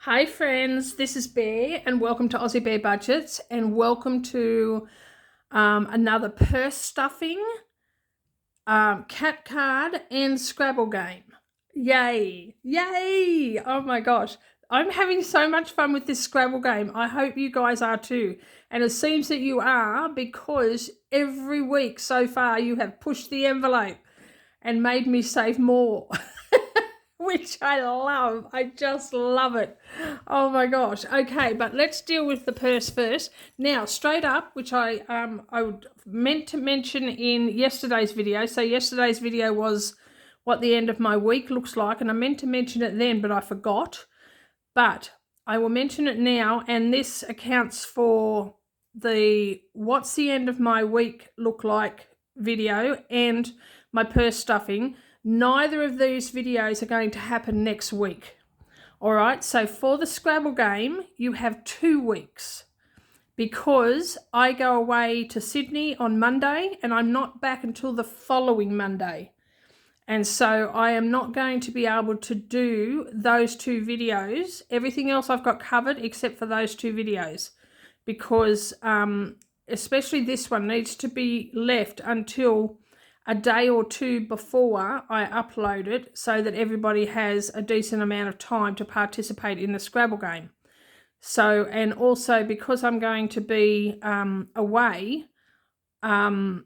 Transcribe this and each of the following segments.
Hi friends, this is Bear and welcome to Aussie Bear Budgets and welcome to another purse stuffing, cat card and Scrabble game. Yay, yay, oh my gosh. I'm having so much fun with this Scrabble game. I hope you guys are too. And it seems that you are because every week so far you have pushed the envelope and made me save more. Which I love. I just love it. Oh my gosh. Okay, but let's deal with the purse first. Now, straight up, which I meant to mention in yesterday's video. So yesterday's video was what the end of my week looks like, and I meant to mention it then, but I forgot. But I will mention it now, and this accounts for the what's the end of my week look like video and my purse stuffing. Neither of these videos are going to happen next week. All right, so for the Scrabble game, you have 2 weeks because I go away to Sydney on Monday and I'm not back until the following Monday. And so I am not going to be able to do those 2 videos. Everything else I've got covered except for those 2 videos because especially this one needs to be left until a day or 2 before I upload it so that everybody has a decent amount of time to participate in the Scrabble game. So, and also because I'm going to be away, I'm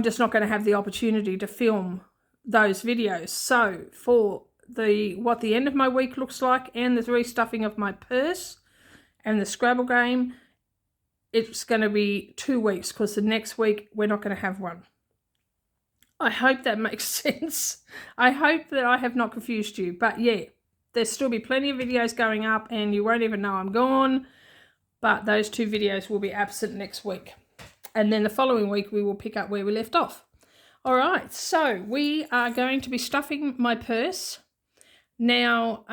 just not going to have the opportunity to film those videos. So for what the end of my week looks like and the restuffing of my purse and the Scrabble game, it's going to be 2 weeks because the next week we're not going to have one. I hope that makes sense. I hope that I have not confused you. But yeah, there'll still be plenty of videos going up and you won't even know I'm gone. But those 2 videos will be absent next week. And then the following week we will pick up where we left off. All right, so we are going to be stuffing my purse. Now,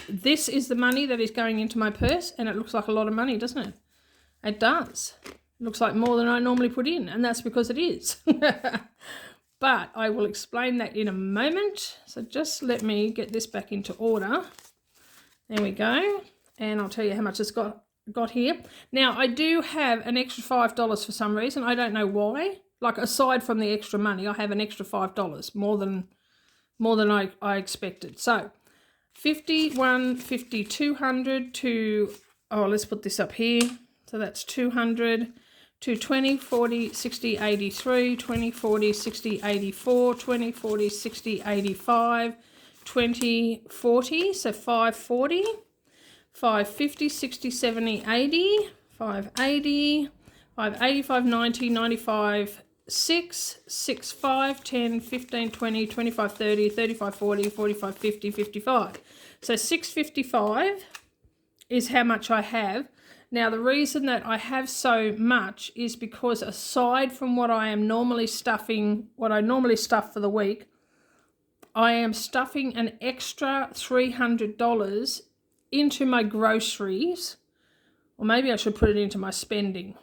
this is the money that is going into my purse and it looks like a lot of money, doesn't it? It does. Looks like more than I normally put in, and that's because it is. But I will explain that in a moment. So just let me get this back into order. There we go. And I'll tell you how much it's got here. Now, I do have an extra $5 for some reason. I don't know why. Like, aside from the extra money, I have an extra $5, more than I expected. So, 51, 50, 200 to, oh, let's put this up here. So that's 200 to 20, 40, 60, 83, 20, 40, 60, 84, 20, 40, 60, 85, 20, 40, so 540, 550, 60, 70, 80, 580, 580, 590, 95, 6, 6, 5, 10, 15, 20, 25, 30, 35, 40, 45, 50, 55. So 655 is how much I have. Now, the reason that I have so much is because aside from what I am normally stuffing, what I normally stuff for the week, I am stuffing an extra $300 into my groceries, or maybe I should put it into my spending,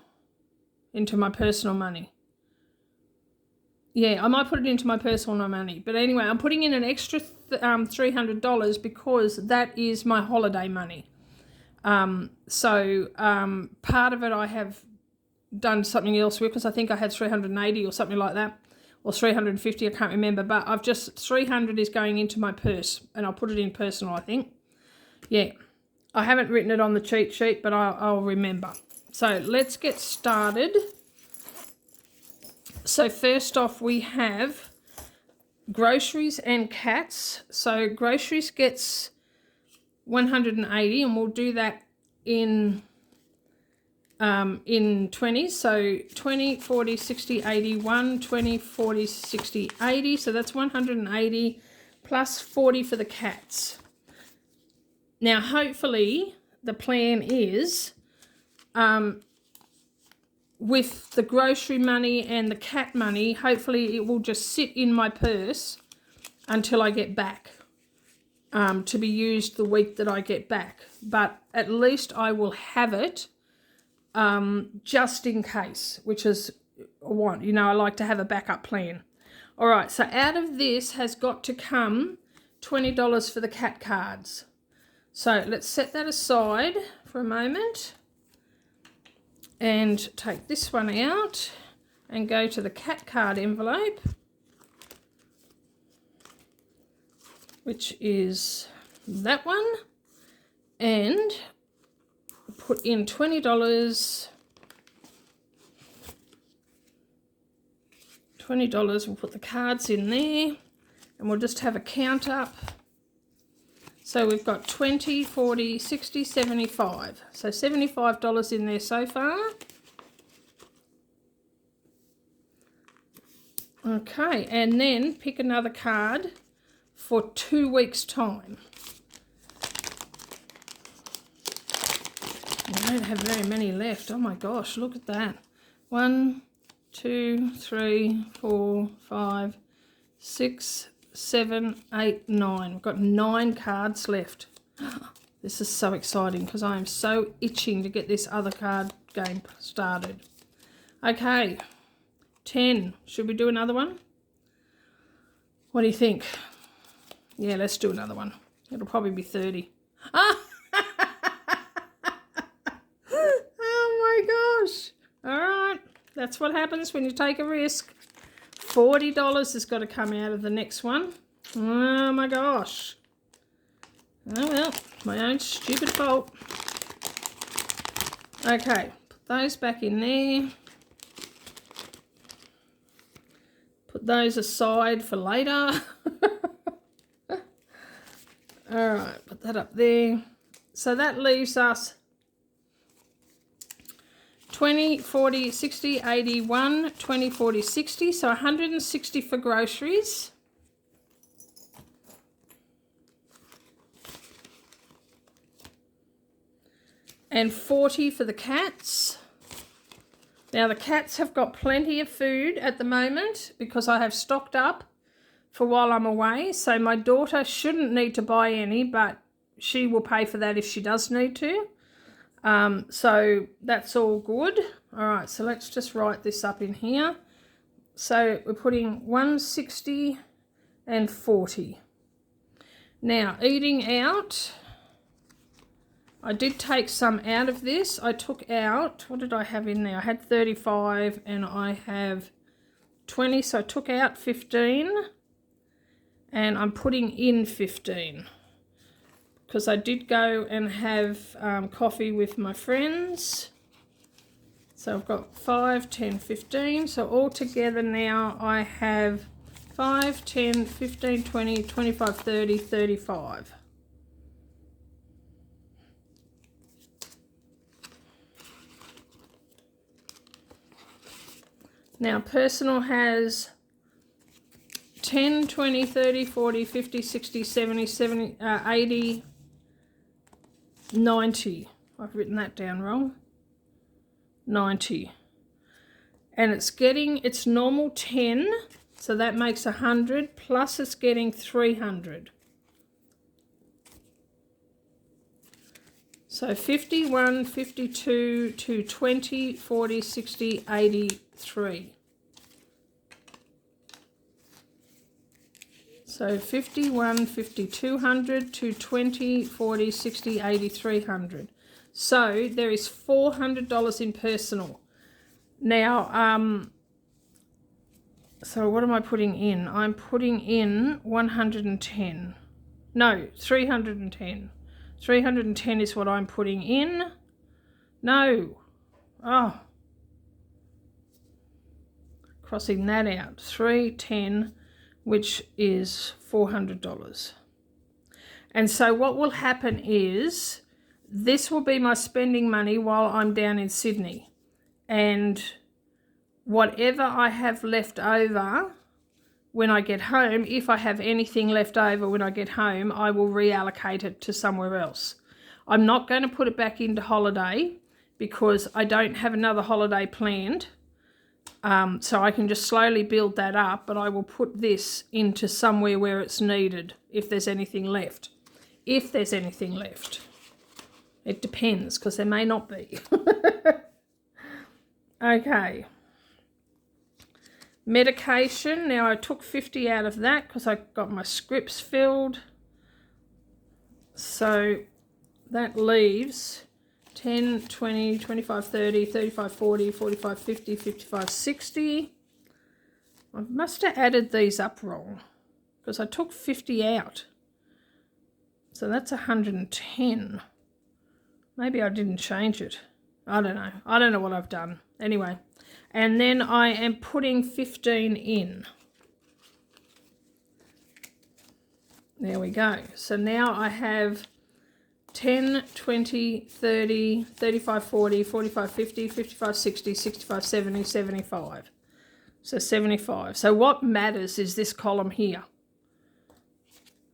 into my personal money. Yeah, I might put it into my personal money. But anyway, I'm putting in an extra $300 because that is my holiday money. Part of it I have done something else with because I think I had 380 or something like that, or 350, I can't remember, but I've just, 300 is going into my purse and I'll put it in personal, I think. Yeah, I haven't written it on the cheat sheet, but I'll remember. So let's get started. So first off, we have groceries and cats. So groceries gets 180, and we'll do that in 20s. So 20, 40, 60, 80, 1, 20, 40, 60, 80. So that's 180 plus 40 for the cats. Now, hopefully the plan is with the grocery money and the cat money, hopefully it will just sit in my purse until I get back. To be used the week that I get back, but at least I will have it just in case, which is what, you know, I like to have a backup plan. All right, so out of this has got to come $20 for the cat cards. So let's set that aside for a moment and take this one out and go to the cat card envelope, which is that one, and put in $20. $20, we'll put the cards in there and we'll just have a count up. So we've got 20, 40, 60, 75. So $75 in there so far. Okay, and then pick another card for 2 weeks' time. I don't have very many left. Oh my gosh, look at that. 1, 2, 3, 4, 5, 6, 7, 8, 9. We've got 9 cards left. This is so exciting because I am so itching to get this other card game started. Okay, 10. Should we do another one? What do you think? Yeah, let's do another one. It'll probably be 30. Ah! Oh my gosh. All right. That's what happens when you take a risk. $40 has got to come out of the next one. Oh my gosh. Oh well, my own stupid fault. Okay, put those back in there. Put those aside for later. All right, put that up there. So that leaves us 20, 40, 60, 81, 20, 40, 60. So 160 for groceries. And 40 for the cats. Now the cats have got plenty of food at the moment because I have stocked up for while I'm away. So my daughter shouldn't need to buy any, but she will pay for that if she does need to. So that's all good. All right, so let's just write this up in here. So we're putting 160 and 40. Now, eating out, I did take some out of this. I took out, what did I have in there? I had 35 and I have 20, so I took out 15 and I'm putting in 15. Because I did go and have coffee with my friends. So I've got 5, 10, 15. So altogether now I have 5, 10, 15, 20, 25, 30, 35. Now personal has 10, 20, 30, 40, 50, 60, 70, 80, 90. I've written that down wrong. 90. And it's getting its normal 10, so that makes 100, plus it's getting 300. So 51, 52 to 20, 40, 60, 83. So 51, 5200 to 20, 40, 60, 80, 300. So there is $400 in personal. Now, so what am I putting in? I'm putting in 110. No, 310. 310 is what I'm putting in. No. Oh. Crossing that out. 310, which is $400. And so what will happen is this will be my spending money while I'm down in Sydney. And whatever I have left over when I get home, if I have anything left over when I get home, I will reallocate it to somewhere else. I'm not going to put it back into holiday because I don't have another holiday planned. So I can just slowly build that up, but I will put this into somewhere where it's needed if there's anything left. If there's anything left. It depends, because there may not be. Okay. Medication. Now I took 50 out of that because I got my scripts filled. So that leaves 10, 20, 25, 30, 35, 40, 45, 50, 55, 60. I must have added these up wrong because I took 50 out. So that's 110. Maybe I didn't change it. I don't know. I don't know what I've done. Anyway, and then I am putting 15 in. There we go. So now I have 10, 20, 30, 35, 40, 45, 50, 55, 60, 65, 70, 75. So 75. So what matters is this column here.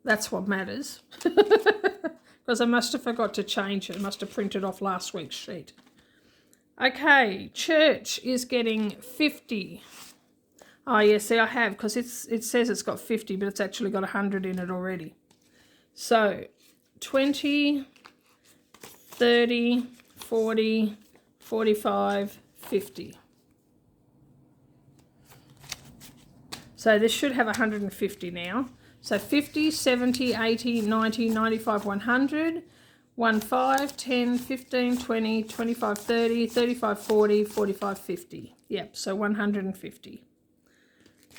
That's what matters. Because I must have forgot to change it. I must have printed off last week's sheet. Okay, church is getting 50. Oh, yeah, see, I have, because it says it's got 50, but it's actually got 100 in it already. So 20, 30, 40, 45, 50. So this should have 150 now. So 50, 70, 80, 90, 95, 100, 15, 10, 15, 20, 25, 30, 35, 40, 45, 50. Yep, so 150.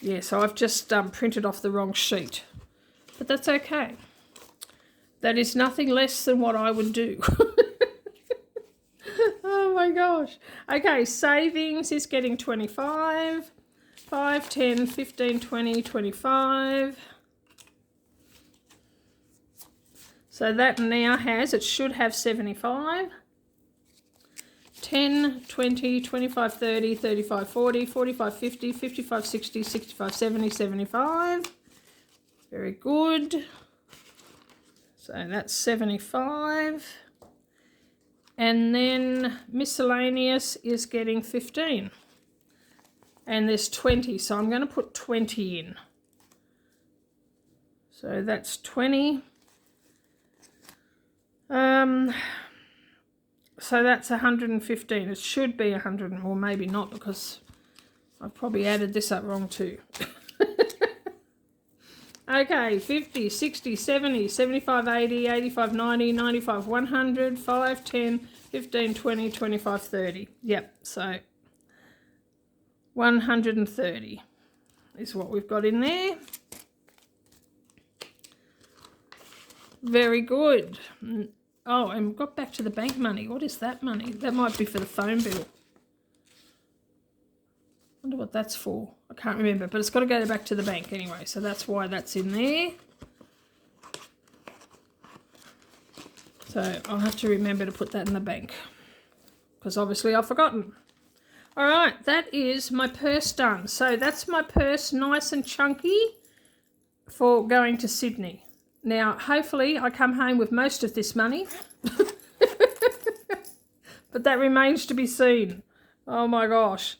Yeah, so I've just printed off the wrong sheet. But that's okay. That is nothing less than what I would do. Oh my gosh. Okay, savings is getting 25. 5, 10, 15, 20, 25. So that now has, it should have 75. 10, 20, 25, 30, 35, 40, 45, 50, 55, 60, 65, 70, 75. Very good. So that's 75. And then miscellaneous is getting 15. And there's 20, so I'm going to put 20 in. So that's 20. So that's 115. It should be 100, or maybe not, because I've probably added this up wrong too. Okay, 50, 60, 70, 75, 80, 85, 90, 95, 100, 5, 10, 15, 20, 25, 30. Yep, so 130 is what we've got in there. Very good. Oh, and we've got back to the bank money. What is that money? That might be for the phone bill. Wonder what that's for. I can't remember, but it's got to go back to the bank anyway, so that's why that's in there. So I'll have to remember to put that in the bank, because obviously I've forgotten. All right, that is my purse done. So that's my purse, nice and chunky, for going to Sydney. Now, hopefully I come home with most of this money. But that remains to be seen. Oh my gosh.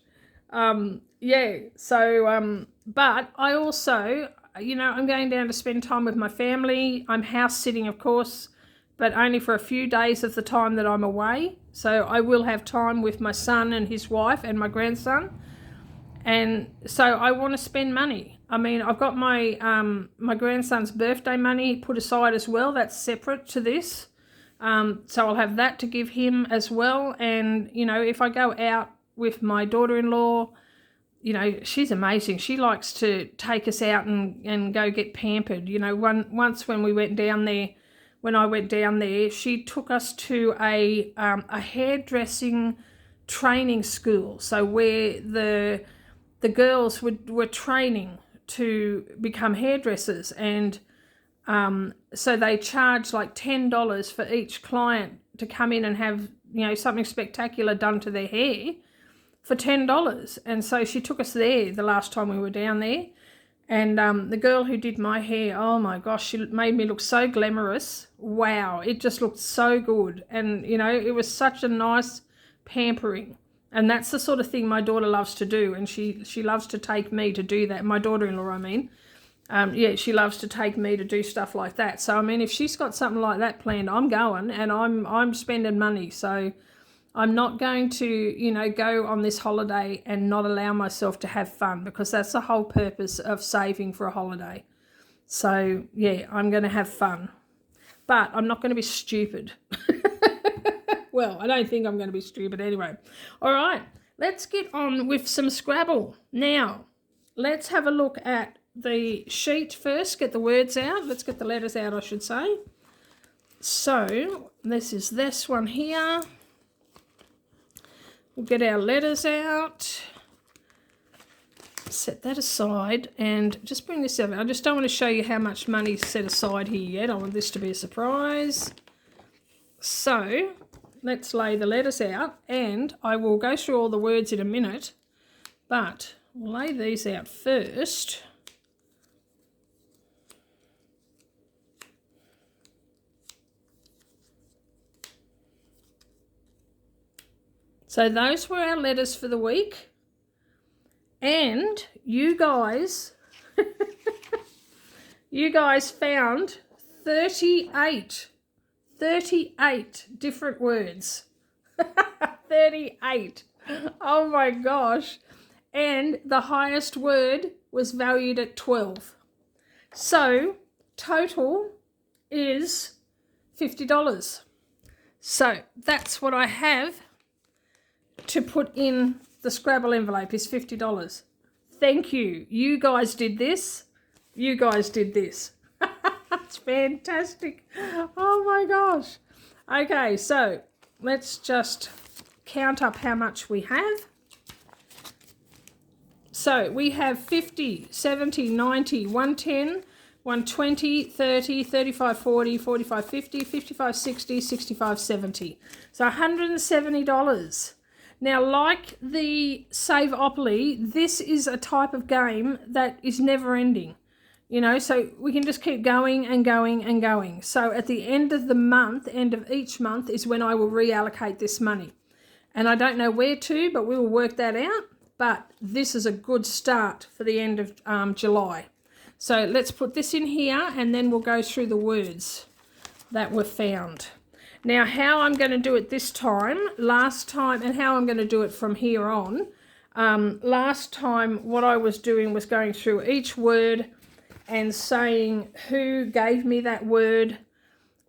Yeah, so, but I also, you know, I'm going down to spend time with my family. I'm house sitting, of course, but only for a few days of the time that I'm away. So I will have time with my son and his wife and my grandson. And so I want to spend money. I mean, I've got my my grandson's birthday money put aside as well. That's separate to this. So I'll have that to give him as well. And, you know, if I go out with my daughter-in-law, you know, she's amazing. She likes to take us out and go get pampered. You know, once when we went down there, when I went down there, she took us to a hairdressing training school. So where the girls were training to become hairdressers, and so they charge like $10 for each client to come in and have, you know, something spectacular done to their hair for $10. And so she took us there the last time we were down there. And the girl who did my hair, oh my gosh, she made me look so glamorous. Wow, it just looked so good. And, you know, it was such a nice pampering. And that's the sort of thing my daughter loves to do. And she loves to take me to do that. My daughter-in-law, I mean. Yeah, she loves to take me to do stuff like that. So, I mean, if she's got something like that planned, I'm going and I'm spending money. So I'm not going to, you know, go on this holiday and not allow myself to have fun, because that's the whole purpose of saving for a holiday. So, yeah, I'm going to have fun. but I'm not going to be stupid. Well, I don't think I'm going to be stupid anyway. All right, let's get on with some Scrabble. Now, let's have a look at the sheet first, get the words out. Let's get the letters out, I should say. So, this is this one here. We'll get our letters out. Set that aside and just bring this over. I just don't want to show you how much money's set aside here yet. I want this to be a surprise. So, let's lay the letters out, and I will go through all the words in a minute, but we'll lay these out first. So those were our letters for the week, and you guys, you guys found 38 different words. 38. Oh my gosh. And the highest word was valued at 12. So total is $50. So that's what I have to put in the Scrabble envelope, is $50. Thank you. You guys did this. You guys did this. It's fantastic. Oh my gosh. Okay, so let's just count up how much we have. So we have 50, 70, 90, 110, 120, 30, 35, 40, 45, 50, 55, 60, 65, 70. So $170. Now, like the Save-opoly, this is a type of game that is never ending. You know, so we can just keep going and going and going. So at the end of the month, end of each month, is when I will reallocate this money. And I don't know where to, but we will work that out. But this is a good start for the end of July. So let's put this in here, and then we'll go through the words that were found. Now, how I'm going to do it this time, last time, and how I'm going to do it from here on. Last time, what I was doing was going through each word and saying who gave me that word,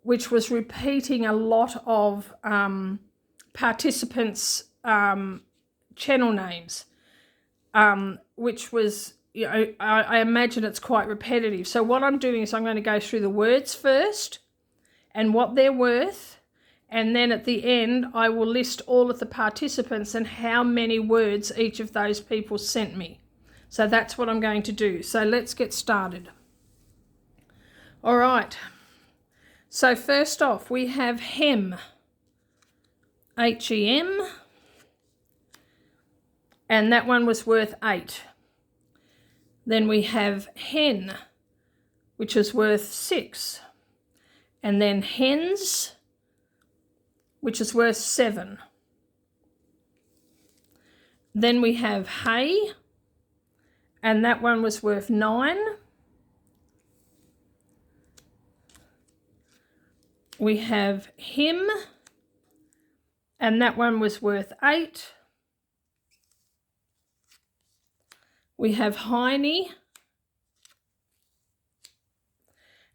which was repeating a lot of participants' channel names, which was, you know, I imagine it's quite repetitive. So what I'm doing is I'm going to go through the words first and what they're worth, and then at the end I will list all of the participants and how many words each of those people sent me. So that's what I'm going to do. So let's get started. All right. So first off, we have hem, H-E-M, and that one was worth 8. Then we have hen, which is worth 6. And then hens, which is worth 7. Then we have hay, and that one was worth 9. We have him, and that one was worth 8. We have Heine,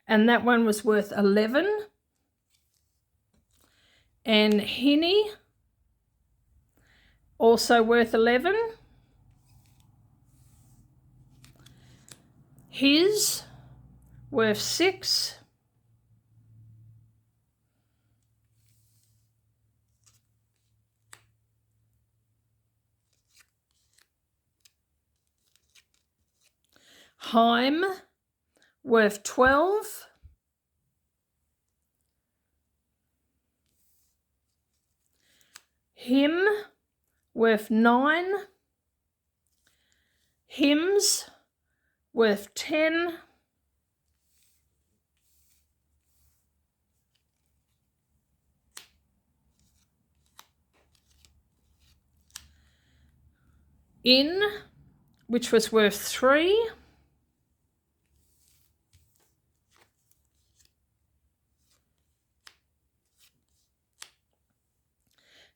and that one was worth 11. And Hinny, also worth 11. His, worth 6. Heim, worth 12. Him, worth 9. Hims, worth 10. In, which was worth 3.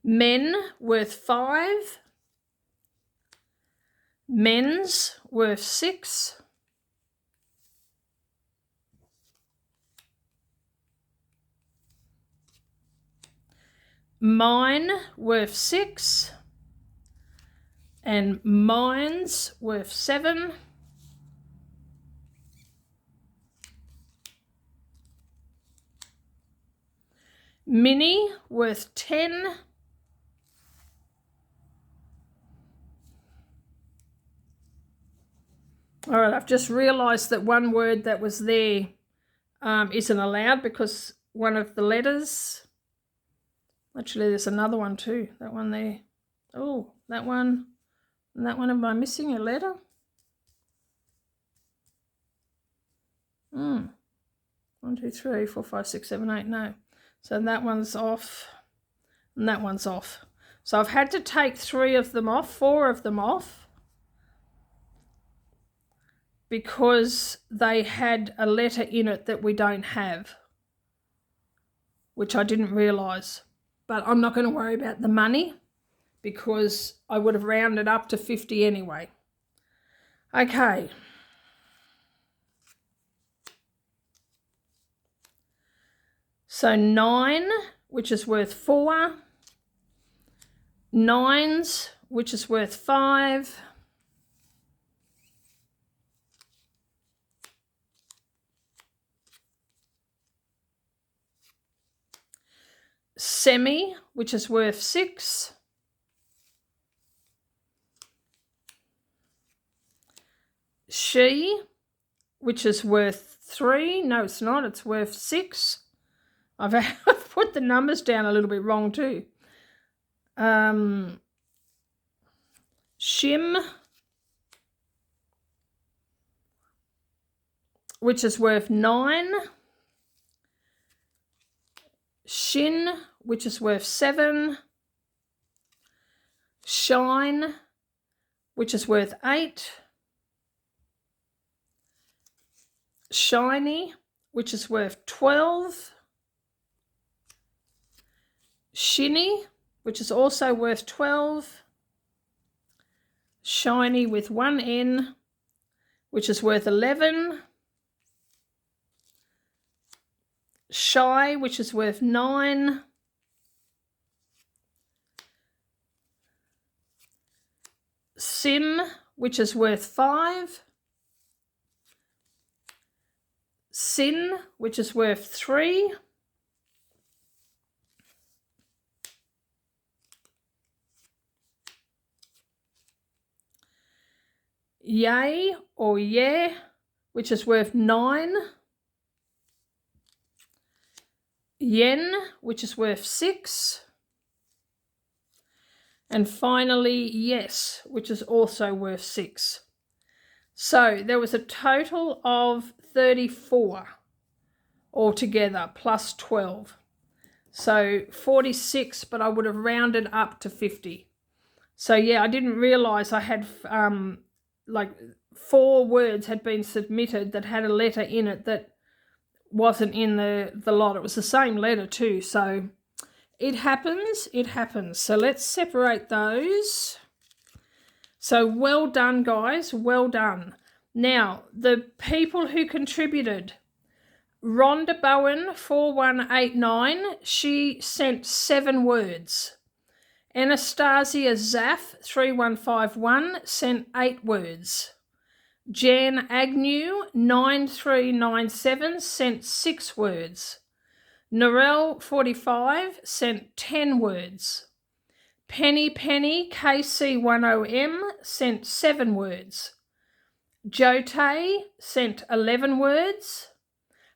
Men, worth 5. Men's, worth 6. mine worth 6, and mine's worth 7. Mini worth 10. All right, I've just realised that one word that was there isn't allowed because one of the letters, actually there's another one too, that one there. Oh, that one and that one, am I missing a letter? 1, 2, 3, 4, 5, 6, 7, 8, no. So that one's off and that one's off. So I've had to take 3 of them off, 4 of them off, because they had a letter in it that we don't have, which I didn't realise. But I'm not going to worry about the money because I would have rounded up to 50 anyway. Okay. So 9, which is worth 4. 9s, which is worth 5. Semi, which is worth 6. She, which is worth 3. No, it's not. It's worth 6. I've put the numbers down a little bit wrong too. Shim, which is worth 9. Shin, which is worth 7. Shine, which is worth 8. Shiny, which is worth 12. Shinny, which is also worth 12. Shiny with 1 N, which is worth 11. Shy, which is worth 9. Sim, which is worth 5. Sin, which is worth 3. Yay or yeah, which is worth 9. Yen, which is worth 6. And finally, yes, which is also worth 6. So there was a total of 34 altogether, plus 12. So 46, but I would have rounded up to 50. So yeah, I didn't realise I had like 4 words had been submitted that had a letter in it that wasn't in the lot. It was the same letter too. So it happens, it happens. So let's separate those. So well done, guys, well done. Now, the people who contributed, Rhonda Bowen 4189, she sent 7 words. Anastasia Zaff 3151 sent 8 words. Jan Agnew 9397 sent 6 words. Narelle 45 sent 10 words. Penny KC10M sent 7 words. Jotay sent 11 words.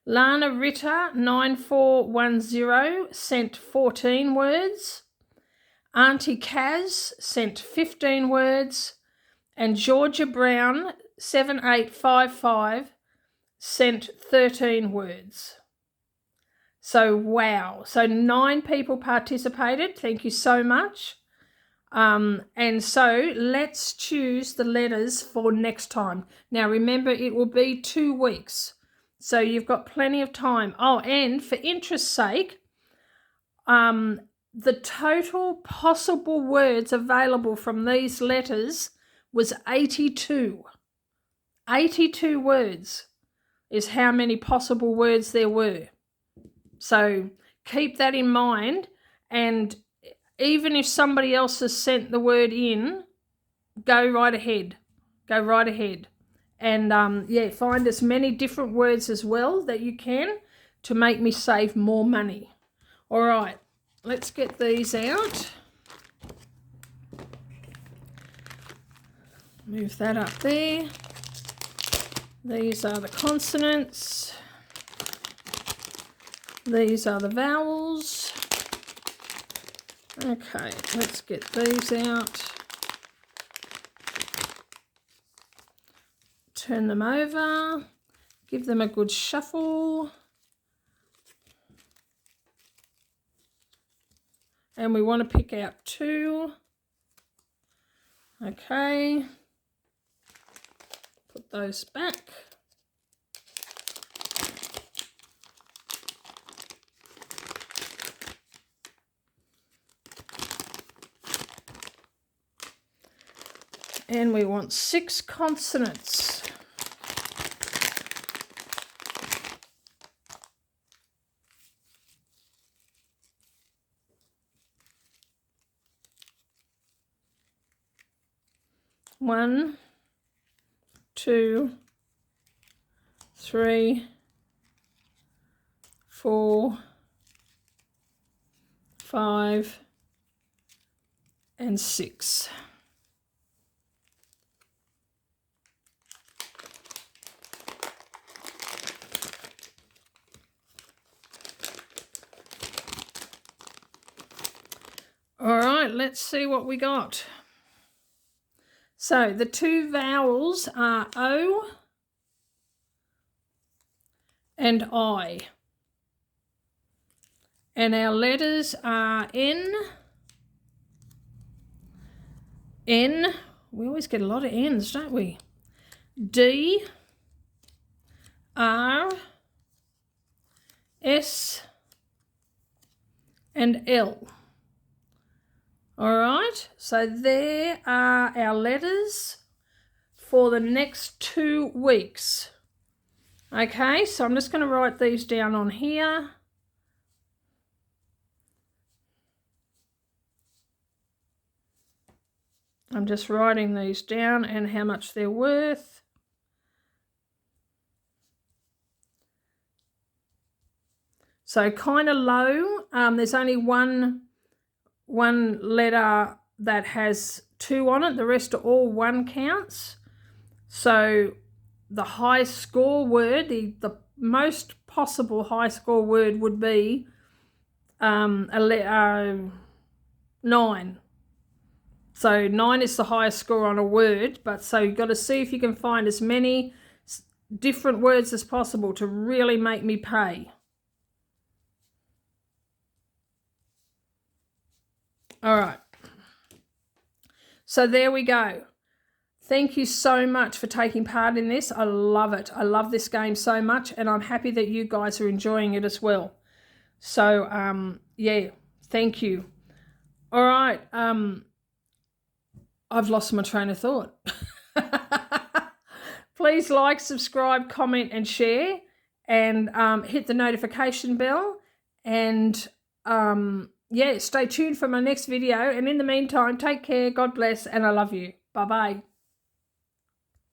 Lana Ritter 9410 sent 14 words. Auntie Kaz sent 15 words. And Georgia Brown 7855 sent 13 words. So wow, so 9 people participated. Thank you so much. And so let's choose the letters for next time. Now remember, it will be 2 weeks, so you've got plenty of time. Oh, and for interest's sake, the total possible words available from these letters was 82. 82 words is how many possible words there were. So keep that in mind, and even if somebody else has sent the word in, go right ahead. Go right ahead. And, yeah, find as many different words as well that you can to make me save more money. All right, let's get these out. Move that up there. These are the consonants. These are the vowels. Okay, let's get these out. Turn them over. Give them a good shuffle. And we want to pick out 2. Okay. Put those back. And we want 6 consonants. One, 2, 3, 4, 5, and 6. All right, let's see what we got. So the 2 vowels are O and I. And our letters are N. We always get a lot of N's, don't we? D, R, S, and L. All right, so there are our letters for the next 2 weeks. Okay, so I'm just going to write these down on here. I'm just writing these down and how much they're worth. So kind of low. There's only one letter that has 2 on it. The rest are all 1 counts. So the high score word, the most possible high score word would be a letter 9. So 9 is the highest score on a word, but so you've got to see if you can find as many different words as possible to really make me pay. All right. So there we go. Thank you so much for taking part in this. I love it. I love this game so much, and I'm happy that you guys are enjoying it as well. So, yeah, thank you. All right. I've lost my train of thought. Please like, subscribe, comment, and share, and hit the notification bell. And yeah, stay tuned for my next video. And in the meantime, take care, God bless, and I love you. Bye-bye.